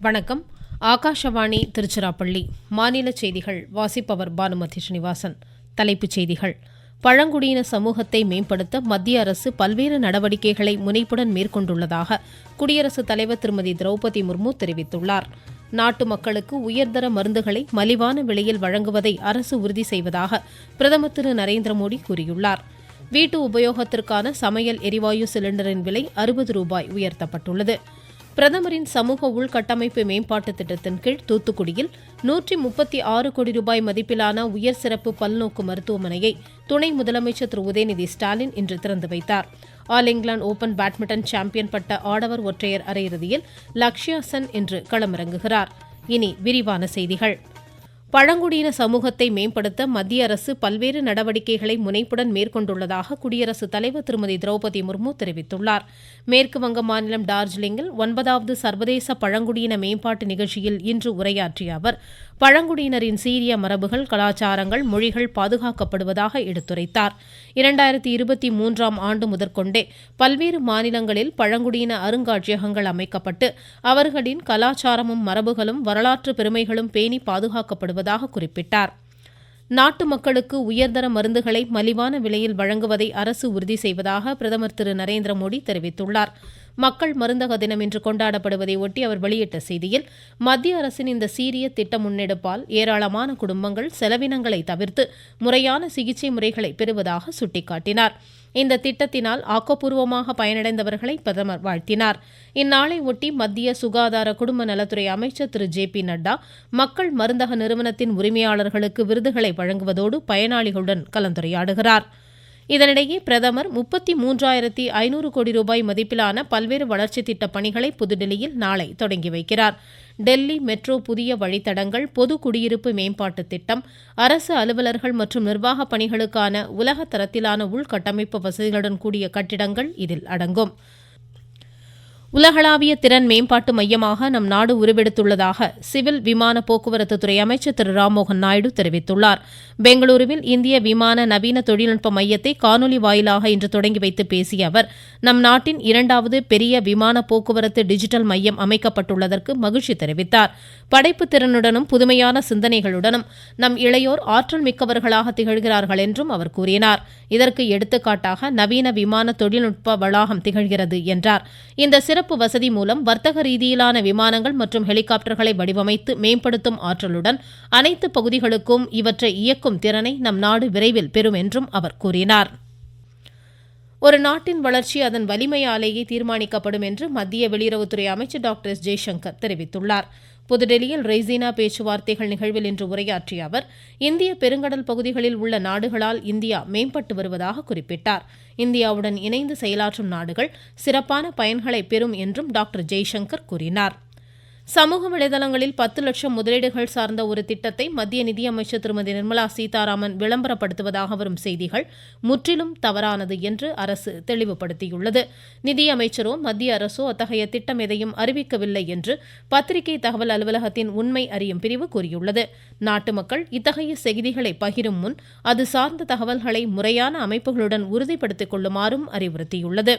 வணக்கம். ஆகாஷவாணி திருச்சிராப்பள்ளி. மாநில செய்திகள் வாசிப்பவர் பானுமதி ஸ்ரீனிவாசன். தலைப்புச் செய்திகள். பழங்குடியின சமூகத்தை மேம்படுத்த மத்திய அரசு பல்வேறு நடவடிக்கைகளை முனைப்புடன் மேற்கொண்டுள்ளதாக குடியரசுத் தலைவர் திருமதி திரௌபதி முர்மு தெரிவித்துள்ளார். நாட்டு மக்களுக்கு உயர்தர மருந்துகளை மலிவான விலையில் வழங்குவதை அரசு உறுதி செய்வதாக பிரதமர் திரு நரேந்திர மோடி கூறியுள்ளார். வீட்டு உபயோகத்திற்கான சமையல் எரிவாயு சிலிண்டரின் விலை ரூபாய் 60 உயர்த்தப்பட்டுள்ளது. பிரதமரின் சமூக உள்கட்டமைப்பு மேம்பாட்டு திட்டத்தின் கீழ் தூத்துக்குடியில் 136 கோடி ரூபாய் மதிப்பிலான உயர் சிறப்பு பல்நோக்கு மருத்துவமனையை துணை முதலமைச்சர் திரு உதயநிதி ஸ்டாலின் இன்று திறந்து வைத்தார். All England open badminton champion பட்ட ஆடவர் ஒற்றையர் அரையிறுதியில் லக்ஷ்யா சென் இன்று களமிறங்குகிறார். இனி விரிவான செய்திகள். பழங்குடியின சமூகத்தை மேம்படுத்த மத்திய அரசு பல்வேறு நடவடிக்கைகளை முனைப்புடன் மேற்கொண்டுள்ளதாக குடியரசுத் தலைவர் திருமதி திரௌபதி முர்மு தெரிவித்துள்ளார். மேற்கு வங்க மாநிலம் டார்ஜிலிங்கில் 9வது சர்வதேச பழங்குடியின மேம்பாட்டு நிகழ்ச்சியில் இன்று உரையாற்றிய அவர், பழங்குடியினரின் சீரிய மரபுகள், கலாச்சாரங்கள், மொழிகள் பாதுகாக்கப்படுவதாக எடுத்துரைத்தார். 2023ஆம் ஆண்டு முதற்கொண்டே பல்வேறு மாநிலங்களில் பழங்குடியின அருங்காட்சியகங்கள் அமைக்கப்பட்டு அவர்களின் கலாச்சாரமும் மரபுகளும் வரலாற்று பெருமைகளும் பேணி பாதுகாக்கப்படுவதாக குறிப்பிட்டார். நாட்டு மக்களுக்கு உயர்தர மருந்துகளை மலிவான விலையில் வழங்குவதை அரசு உறுதி செய்வதாக பிரதமர் திரு நரேந்திர மோடி தெரிவித்துள்ளார். மக்கள் மருந்தக தினம் இன்று கொண்டாடப்படுவதை ஒட்டி அவர் வெளியிட்ட செய்தியில், மத்திய அரசின் இந்த சீரிய திட்ட முன்னெடுப்பால் ஏராளமான குடும்பங்கள் செலவினங்களை தவிர்த்து முறையான சிகிச்சை முறைகளை பெறுவதாக சுட்டிக்காட்டினார். இந்த திட்டத்தினால் ஆக்கப்பூர்வமாக பயனடைந்தவர்களை பிரதமர் வாழ்த்தினார். இந்நாளை ஒட்டி மத்திய சுகாதார குடும்ப நலத்துறை அமைச்சர் திரு ஜே.பி. நட்டா மக்கள் மருந்தக நிறுவனத்தின் உரிமையாளர்களுக்கு விருதுகளை வழங்குவதோடு பயனாளிகளுடன் கலந்துரையாடுகிறார். இதனிடையே பிரதமர் 33,500 கோடி ரூபாய் மதிப்பிலான பல்வேறு வளர்ச்சி திட்ட பணிகளை புதுடில்லியில் நாளை தொடங்கி வைக்கிறார். டெல்லி மெட்ரோ புதிய வழித்தடங்கள், பொது குடியிருப்பு மேம்பாட்டு திட்டம், அரசு அலுவலர்கள் மற்றும் நிர்வாக பணிகளுக்கான உலக தரத்திலான உள்கட்டமைப்பு வசதிகளுடன் கூடிய கட்டிடங்கள் இதில் அடங்கும். உலகளாவிய திறன் மேம்பாட்டு மையமாக நம் நாடு உருவெடுத்துள்ளதாக சிவில் விமான போக்குவரத்து துறை அமைச்சர் திரு ராம்மோகன் நாயுடு தெரிவித்துள்ளார். பெங்களூருவில் இந்திய விமான நவீன தொழில்நுட்ப மையத்தை காணொலி வாயிலாக இன்று தொடங்கி வைத்து பேசிய அவர், நம் நாட்டின் 2வது பெரிய விமான போக்குவரத்து டிஜிட்டல் மையம் அமைக்கப்பட்டுள்ளதற்கு மகிழ்ச்சி தெரிவித்தார். படைப்பு திறனுடனும் புதுமையான சிந்தனைகளுடனும் நம் இளையோர் ஆற்றல் மிக்கவர்களாக திகழ்கிறார்கள் என்றும் அவர் கூறினார். இதற்கு எடுத்துக்காட்டாக நவீன விமான தொழில்நுட்ப வளாகம் திகழ்கிறது என்றார். இந்த சிறப்பு வசதி மூலம் வர்த்தக ரீதியிலான விமானங்கள் மற்றும் ஹெலிகாப்டர்களை வடிவமைத்து மேம்படுத்தும் ஆற்றலுடன் அனைத்து பகுதிகளுக்கும் இவற்றை இயக்கும் திறனை நம் நாடு விரைவில் பெறும் என்றும் அவர் கூறினார். ஒரு நாட்டின் வளர்ச்சி அதன் வலிமையாலேயே தீர்மானிக்கப்படும் என்று மத்திய வெளியுறவுத்துறை அமைச்சர் டாக்டர் எஸ். ஜெய்சங்கர் தெரிவித்துள்ளார். புதுடெல்லியில் ரெய்சினா பேச்சுவார்த்தைகள் நிகழ்வில் இன்று உரையாற்றிய அவர், இந்திய பெருங்கடல் பகுதிகளில் உள்ள நாடுகளால் இந்தியா மேம்பட்டு வருவதாக குறிப்பிட்டார். இந்தியாவுடன் இணைந்து செயலாற்றும் நாடுகள் சிறப்பான பயன்களை பெறும் என்றும் டாக்டர் ஜெய்சங்கர் கூறினார். சமூக வலைதளங்களில் 10 லட்சம் முதலீடுகள் சார்ந்த ஒரு திட்டத்தை மத்திய நிதியமைச்சர் திருமதி நிர்மலா சீதாராமன் விளம்பரப்படுத்துவதாக வரும் செய்திகள் முற்றிலும் தவறானது என்று அரசு தெளிவுபடுத்தியுள்ளது. நிதியமைச்சரோ மத்திய அரசோ அத்தகைய திட்டம் எதையும் அறிவிக்கவில்லை என்று பத்திரிகை தகவல் அலுவலகத்தின் உண்மை அறியும் பிரிவு கூறியுள்ளது. நாட்டு மக்கள் இத்தகைய செய்திகளை பகிரும் முன் அது சார்ந்த தகவல்களை முறையான அமைப்புகளுடன் உறுதிப்படுத்திக் கொள்ளுமாறும் அறிவுறுத்தியுள்ளது.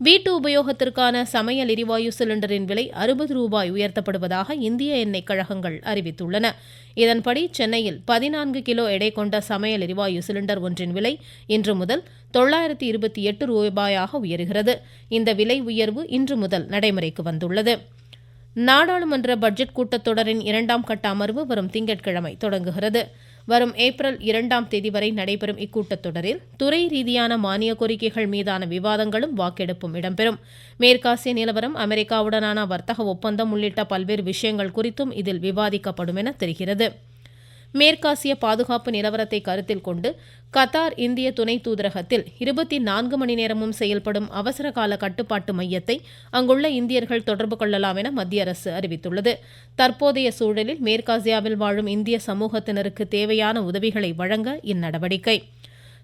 வீட்டு உபயோகத்திற்கான சமையல் எரிவாயு சிலிண்டரின் விலை ரூபாய் 60 உயர்த்தப்படுவதாக இந்திய எண்ணெய் கழகங்கள் அறிவித்துள்ளன. இதன்படி சென்னையில் 14 கிலோ எடை கொண்ட சமையல் எரிவாயு சிலிண்டர் ஒன்றின் விலை இன்று முதல் 928 ரூபாயாக உயர்கிறது. இந்த விலை உயர்வு இன்று முதல் நடைமுறைக்கு வந்துள்ளது. நாடாளுமன்ற பட்ஜெட் கூட்டத்தொடரின் 2ஆம் கட்ட அமர்வு வரும் திங்கட்கிழமை தொடங்குகிறது. வரும் ஏப்ரல் 2ஆம் தேதி வரை நடைபெறும் இக்கூட்டத்தொடரில் துறை ரீதியான மானிய கோரிக்கைகள் மீதான விவாதங்களும் வாக்கெடுப்பும் இடம்பெறும். மேற்காசிய நிலவரம், அமெரிக்காவுடனான வர்த்தக ஒப்பந்தம் உள்ளிட்ட பல்வேறு விஷயங்கள் குறித்தும் இதில் விவாதிக்கப்படும் என தெரிகிறது. மேற்காசிய பாதுகாப்பு நிலவரத்தை கருத்தில் கொண்டு கத்தார் இந்திய துணை தூதரகத்தில் 24 மணி நேரமும் செயல்படும் அவசர கால கட்டுப்பாட்டு மையத்தை அங்குள்ள இந்தியர்கள் தொடர்பு கொள்ளலாம் என மத்திய அரசு அறிவித்துள்ளது. தற்போதைய சூழலில் மேற்காசியாவில் வாழும் இந்திய சமூகத்தினருக்கு தேவையான உதவிகளை வழங்க இந்நடவடிக்கை.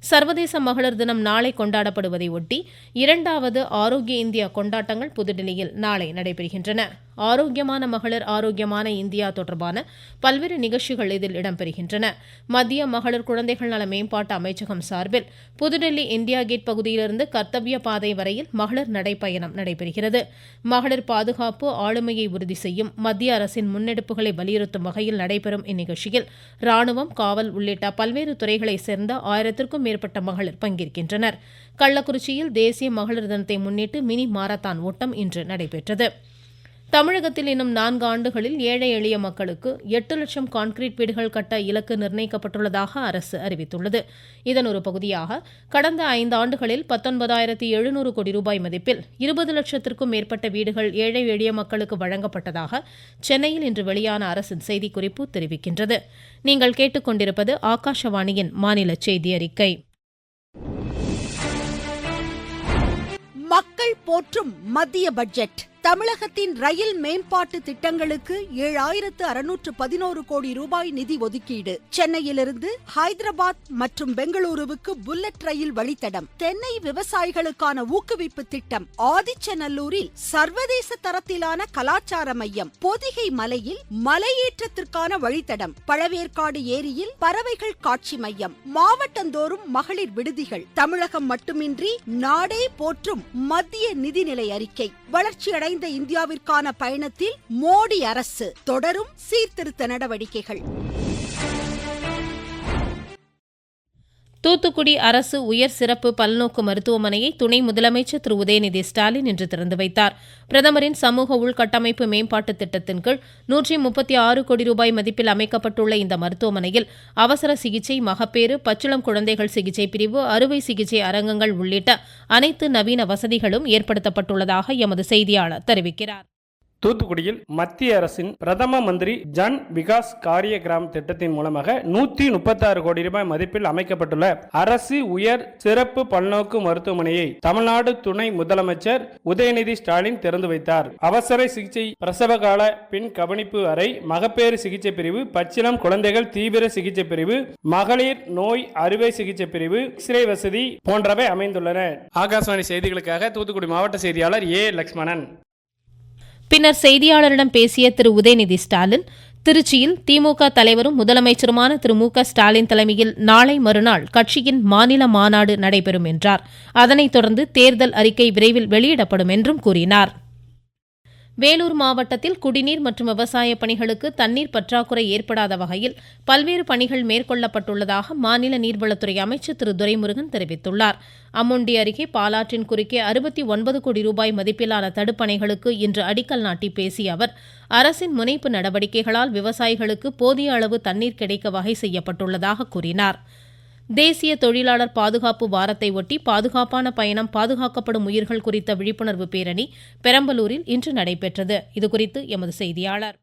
சர்வதேச மகளிர் தினம் நாளை கொண்டாடப்படுவதை ஒட்டி 2வது ஆரோக்கிய இந்தியா கொண்டாட்டங்கள் புதுடில்லியில் நாளை நடைபெறுகின்றன. ஆரோக்கியமான மகளிர் ஆரோக்கியமான இந்தியா தொடர்பான பல்வேறு நிகழ்ச்சிகள் இதில் இடம்பெறுகின்றன. மத்திய மகளிர் குழந்தைகள் நல மேம்பாட்டு அமைச்சகம் சார்பில் புதுடெல்லி இந்தியா கேட் பகுதியிலிருந்து கர்த்தவ்ய பாதை வரையில் மகளிர் நடைப்பயணம் நடைபெறுகிறது. மகளிர் பாதுகாப்பு ஆளுமையை உறுதி செய்யும் மத்திய அரசின் முன்னெடுப்புகளை வலியுறுத்தும் வகையில் நடைபெறும் இந்நிகழ்ச்சியில் ராணுவம், காவல் உள்ளிட்ட பல்வேறு துறைகளைச் சேர்ந்த 1000க்கும் மேற்பட்ட மகளிர் பங்கேற்கின்றனர். கள்ளக்குறிச்சியில் தேசிய மகளிர் தினத்தை முன்னிட்டு மினி மாரத்தான் ஓட்டம் இன்று நடைபெற்றது. தமிழகத்தில் இன்னும் 4 ஆண்டுகளில் ஏழை எளிய மக்களுக்கு 8 லட்சம் கான்கிரீட் வீடுகள் கட்ட இலக்கு நிர்ணயிக்கப்பட்டுள்ளதாக அரசு அறிவித்துள்ளது. இதன் ஒரு பகுதியாக கடந்த 5 ஆண்டுகளில் 19,700 கோடி ரூபாய் மதிப்பில் 20 லட்சத்திற்கும் மேற்பட்ட வீடுகள் ஏழை எளிய மக்களுக்கு வழங்கப்பட்டதாக சென்னையில் இன்று வெளியான அரசின் செய்திக்குறிப்பு தெரிவிக்கின்றது. நீங்கள் கேட்டுக்கொண்டிருப்பது ஆகாஷவாணியின் மாநில செய்தி அறிக்கை. மக்கள் போற்றும் மத்திய பட்ஜெட். தமிழகத்தின் ரயில் மேம்பாட்டு திட்டங்களுக்கு 7,611 கோடி ரூபாய் நிதி ஒதுக்கீடு. சென்னையிலிருந்து ஹைதராபாத் மற்றும் பெங்களூருவுக்கு புல்லட் ரயில் வழித்தடம். தென்னை விவசாயிகளுக்கான ஊக்குவிப்பு திட்டம். ஆதிச்சநல்லூரில் சர்வதேச தரத்திலான கலாச்சார மையம். பொதிகை மலையில் மலையேற்றத்திற்கான வழித்தடம். பழவேற்காடு ஏரியில் பறவைகள் காட்சி மையம். மாவட்டந்தோறும் மகளிர் விடுதிகள். தமிழகம் மட்டுமின்றி நாடே போற்றும் மத்திய நிதிநிலை அறிக்கை. வளர்ச்சியடை இந்தியாவிற்கான பயணத்தில் மோடி அரசு தொடரும் சீர்திருத்த நடவடிக்கைகள். தூத்துக்குடி அரசு உயர் சிறப்பு பல்நோக்கு மருத்துவமனையை துணை முதலமைச்சர் திரு உதயநிதி ஸ்டாலின் இன்று திறந்து வைத்தார். பிரதமரின் சமூக உள்கட்டமைப்பு மேம்பாட்டு திட்டத்தின் கீழ் 136 கோடி ரூபாய் மதிப்பில் அமைக்கப்பட்டுள்ள இந்த மருத்துவமனையில் அவசர சிகிச்சை, மகப்பேறு, பச்சிளம் குழந்தைகள் சிகிச்சை பிரிவு, அறுவை சிகிச்சை அரங்கங்கள் உள்ளிட்ட அனைத்து நவீன வசதிகளும் ஏற்படுத்தப்பட்டுள்ளதாக எமது செய்தியாளர் தெரிவிக்கிறார். தூத்துக்குடியில் மத்திய அரசின் பிரதம மந்திரி ஜன் விகாஸ் காரிய கிராம் திட்டத்தின் மூலமாக 136 கோடி ரூபாய் மதிப்பில் அமைக்கப்பட்டுள்ள அரசு உயர் சிறப்பு பல்நோக்கு மருத்துவமனையை தமிழ்நாடு துணை முதலமைச்சர் உதயநிதி ஸ்டாலின் திறந்து வைத்தார். அவசர சிகிச்சை, பிரசவ கால பெண் கவனிப்பு அறை, மகப்பேறு சிகிச்சை பிரிவு, பச்சிளம் குழந்தைகள் தீவிர சிகிச்சை பிரிவு, மகளிர் நோய் அறுவை சிகிச்சை பிரிவு, எக்ஸ்ரே வசதி போன்றவை அமைந்துள்ளன. ஆகாசவாணி செய்திகளுக்காக தூத்துக்குடி மாவட்ட செய்தியாளர் ஏ. லட்சுமணன். பின்னர் செய்தியாளரிடம் பேசிய திரு உதயநிதி ஸ்டாலின், திருச்சியில் திமுக தலைவரும் முதலமைச்சருமான திரு மு.க. ஸ்டாலின் தலைமையில் நாளை மறுநாள் கட்சியின் மாநில மாநாடு நடைபெறும் என்றார். அதனைத் தொடர்ந்து தேர்தல் அறிக்கை விரைவில் வெளியிடப்படும் என்றும் கூறினார். வேலூர் மாவட்டத்தில் குடிநீர் மற்றும் விவசாய பணிகளுக்கு தண்ணீர் பற்றாக்குறை ஏற்படாத வகையில் பல்வேறு பணிகள் மேற்கொள்ளப்பட்டுள்ளதாக மாநில நீர்வளத்துறை அமைச்சர் திரு துரைமுருகன் தெரிவித்துள்ளார். அம்முண்டி அருகே பாலாற்றின் குறுக்கே 69 கோடி ரூபாய் மதிப்பிலான தடுப்பணைகளுக்கு இன்று அடிக்கல் நாட்டி பேசிய அவர், அரசின் முனைப்பு நடவடிக்கைகளால் விவசாயிகளுக்கு போதிய அளவு தண்ணீர் கிடைக்க வகை செய்யப்பட்டுள்ளதாக கூறினார். தேசிய தொழிலாளர் பாதுகாப்பு வாரத்தை ஒட்டி பாதுகாப்பான பயணம், பாதுகாக்கப்படும் உயிர்கள் குறித்த விழிப்புணர்வு பேரணி பெரம்பலூரில் இன்று நடைபெற்றது. இதுகுறித்து எமது செய்தியாளர்.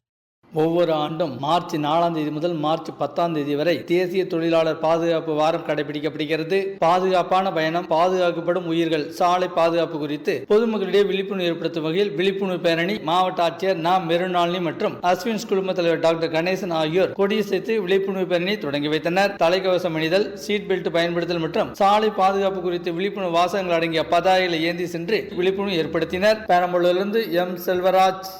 ஒவ்வொரு ஆண்டும் மார்ச் 4ஆம் தேதி முதல் மார்ச் 10ஆம் தேதி வரை தேசிய தொழிலாளர் பாதுகாப்பு வாரம் கடைபிடிக்கப்படுகிறது. பாதுகாப்பான பயணம், பாதுகாக்கப்படும் உயிர்கள், சாலை பாதுகாப்பு குறித்து பொதுமக்களிடையே விழிப்புணர்வு ஏற்படுத்தும் வகையில் விழிப்புணர்வு பேரணி மாவட்ட ஆட்சியர் நா. மெருநாளினி மற்றும் அஸ்வின்ஸ் குழும தலைவர் டாக்டர் கணேசன் ஆகியோர் கொடியசைத்து விழிப்புணர்வு பேரணி தொடங்கி வைத்தனர். தலைக்கவசம் அணிதல், சீட் பெல்ட் பயன்படுத்தல் மற்றும் சாலை பாதுகாப்பு குறித்து விழிப்புணர்வு வாசகங்கள் அடங்கிய பதாகைகளை ஏந்தி சென்று விழிப்புணர்வு ஏற்படுத்தினர். பெரம்பலூரிலிருந்து எம். செல்வராஜ்.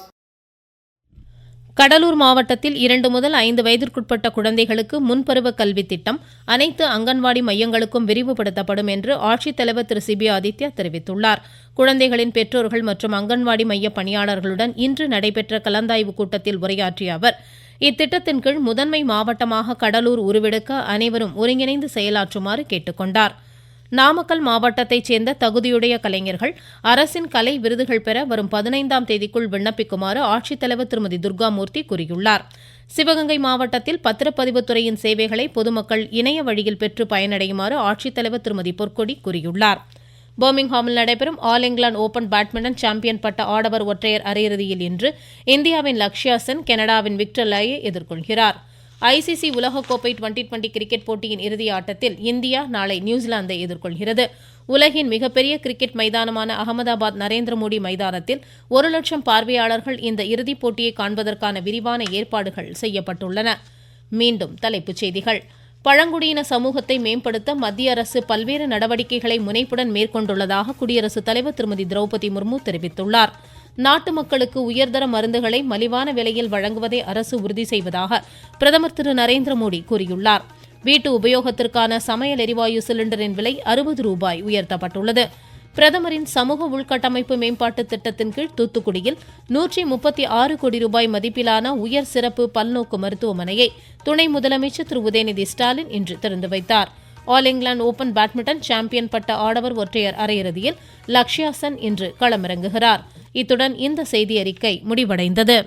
கடலூர் மாவட்டத்தில் 2 முதல் 5 வயதிற்குட்பட்ட குழந்தைகளுக்கு முன்பருவ கல்வி திட்டம் அனைத்து அங்கன்வாடி மையங்களுக்கும் விரிவுபடுத்தப்படும் என்று ஆட்சித்தலைவர் திரு சி. பி. ஆதித்யா தெரிவித்துள்ளார். குழந்தைகளின் பெற்றோர்கள் மற்றும் அங்கன்வாடி மைய பணியாளர்களுடன் இன்று நடைபெற்ற கலந்தாய்வு கூட்டத்தில் உரையாற்றிய அவர், இத்திட்டத்தின் கீழ் முதன்மை மாவட்டமாக கடலூர் உருவெடுக்க அனைவரும் ஒருங்கிணைந்து செயலாற்றுமாறு கேட்டுக்கொண்டார். நாமக்கல் மாவட்டத்தைச் சேர்ந்த தகுதியுடைய கலைஞர்கள் அரசின் கலை விருதுகள் பெற வரும் 15ஆம் தேதிக்குள் விண்ணப்பிக்குமாறு ஆட்சித்தலைவர் திருமதி துர்காமூர்த்தி கூறியுள்ளார். சிவகங்கை மாவட்டத்தில் பத்திரப்பதிவுத் துறையின் சேவைகளை பொதுமக்கள் இணைய வழியில் பெற்று பயனடையுமாறு ஆட்சித்தலைவர் திருமதி பொற்கொடி கூறியுள்ளார். பர்மிங்ஹாமில் நடைபெறும் all England open badminton champion பட்ட ஆடவர் ஒற்றையர் அரையிறுதியில் இன்று இந்தியாவின் லக்ஷ்யா சென் கனடாவின் விக்டர் லாயை எதிர்கொள்கிறார். ஐசிசி உலகக்கோப்பை டுவெண்டி கிரிக்கெட் போட்டியின் இறுதி ஆட்டத்தில் இந்தியா நாளை நியூசிலாந்தை எதிர்கொள்கிறது. உலகின் மிகப்பெரிய கிரிக்கெட் மைதானமான அகமதாபாத் நரேந்திர மோடி மைதானத்தில் 1 லட்சம் பார்வையாளர்கள் இந்த இறுதிப் போட்டியை காண்பதற்கான விரிவான ஏற்பாடுகள் செய்யப்பட்டுள்ளன. மீண்டும் தலைப்புச் செய்திகள். பழங்குடியின சமூகத்தை மேம்படுத்த மத்திய அரசு பல்வேறு நடவடிக்கைகளை முனைப்புடன் மேற்கொண்டுள்ளதாக குடியரசுத் தலைவர் திருமதி திரௌபதி முர்மு தெரிவித்துள்ளார். நாட்டு மக்களுக்கு உயர்தர மருந்துகளை மலிவான விலையில் வழங்குவதை அரசு உறுதி செய்வதாக பிரதமர் திரு நரேந்திர மோடி கூறியுள்ளார். வீட்டு உபயோகத்திற்கான சமையல் எரிவாயு சிலிண்டரின் விலை 60 ரூபாய் உயர்த்தப்பட்டுள்ளது. பிரதமரின் சமூக உள்கட்டமைப்பு மேம்பாட்டு திட்டத்தின் கீழ் தூத்துக்குடியில் 136 கோடி ரூபாய் மதிப்பிலான உயர் சிறப்பு பல்நோக்கு மருத்துவமனையை துணை முதலமைச்சர் திரு உதயநிதி ஸ்டாலின் இன்று திறந்து வைத்தார். All England open badminton champion பட்ட ஆடவர் ஒற்றையர் அரையிறுதியில் லக்ஷ்யா சென் இன்று களமிறங்குகிறார். இத்துடன் இந்த செய்தியறிக்கை முடிவடைந்தது.